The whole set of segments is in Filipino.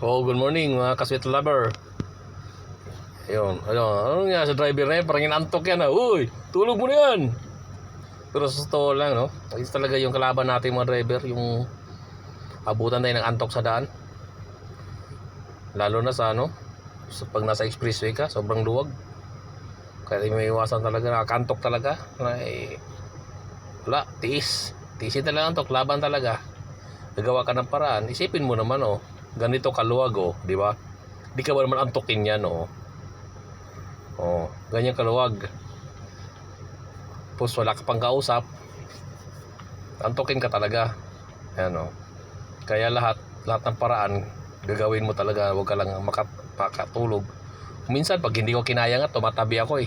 Oh, good morning mga ka-sweet lover. Ayun. Ano nga sa driver na yan? Parang inantok yan. Uy, tulog mo na yan. Pero sa totoo lang, no? Ito talaga yung kalaban natin mga driver. Yung abutan tayo ng antok sa daan. Lalo na sa pag nasa expressway ka, sobrang luwag. Kaya may iwasan talaga, nakakantok talaga. Wala, tiis. Tiisin talaga antok, laban talaga. Gagawa ka ng paraan. Isipin mo naman, ganito kaluwag, di ba? Di ka ba naman antokin yan, ganyan kaluwag. Tapos wala ka pang kausap, antokin ka talaga. Ayan, Kaya lahat ng paraan gagawin mo talaga. Huwag ka lang makatulog. Minsan pag hindi ko kinaya nga, tumatabi ako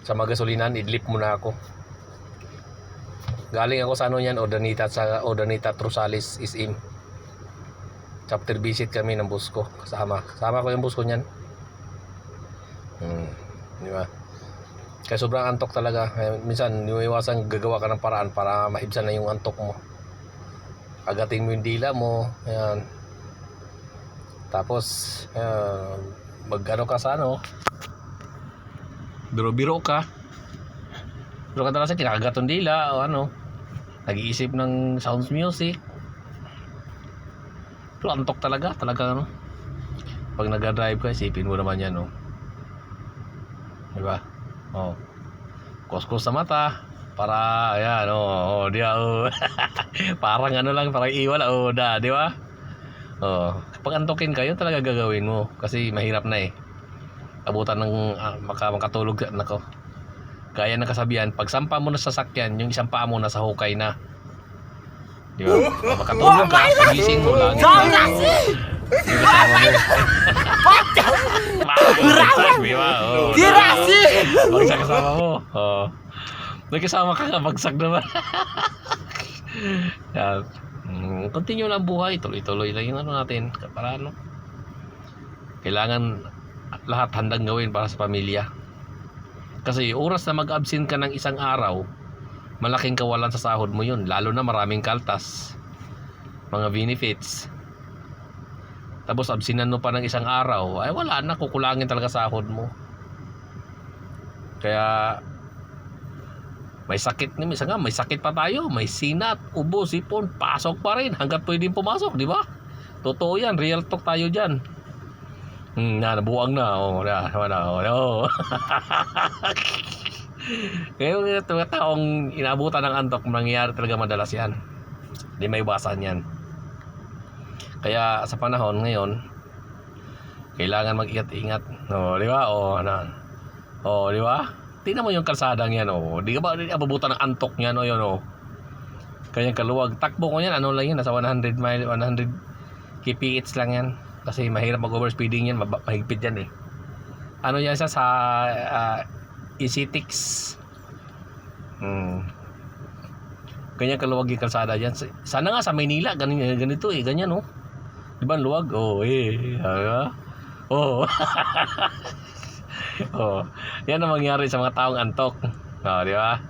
sa magasolinan, idlip muna ako. Galing ako sa yan, Odanita Trusales SM. Chapter visit kami ng bus ko. Kasama ko yung bus ko niyan. Di ba? Kaya sobrang antok talaga. Minsan iwasan gagawa ka ng paraan para maibsan na yung antok mo. Agatin mo yung dila mo. Ayan. Tapos mag-ano ka sa biro-biro ka. Pero kadalasan kinakagat yung dila o nag-iisip ng sounds music. Pero antok talaga pag nag-drive ka, isipin mo naman yan, diba? Kuskus sa mata para ayan, parang lang, parang iwala, diba? Kapag antokin ka, yun talaga gagawin mo kasi mahirap na abutan ng makatulog nako. Gaya ng kasabihan, pag sampa mo na sa sasakyan, yung isang paa mo nasa hukay na. Di ba? Makatulog ka, pagising mo lang. Yung kasama mo. Bagsak, di ba? Bagsak kasama mo. May kasama ka, bagsak naman. Continue lang buhay, tuloy-tuloy lang yung natin. Para kailangan lahat handang gawin para sa pamilya. Kasi oras na mag-absent ka ng isang araw, malaking kawalan sa sahod mo yun. Lalo na maraming kaltas, mga benefits. Tapos absinan mo pa ng isang araw, ay wala na, kukulangin talaga sahod mo. Kaya may sakit, minsan nga may sakit pa tayo, may sinat, ubo, sipon, pasok pa rin hanggat pwedeng pumasok, di ba? Totoo yan, real talk tayo dyan. Nabuang na, Kaya yung mga taong inabutan ng antok, mangyayari talaga madalas yan. Hindi may iwasan yan. Kaya sa panahon ngayon, kailangan mag-ingat-ingat. Di ba? Di ba? Tingnan mo yung kalsadang yan, Di ka ba abubutan ng antok niyan, Kanyang kaluwag. Takbo ko yan, lang yan, nasa 100 kph lang yan. Kasi mahirap mag-overspeeding yan, mahigpit yan yan siya sa EC6. Ganyan kaluwag yung kalsada dyan. Sana nga sa Maynila ganito ganyan di ba luwag? Yan ang mangyari sa mga taong antok, di ba?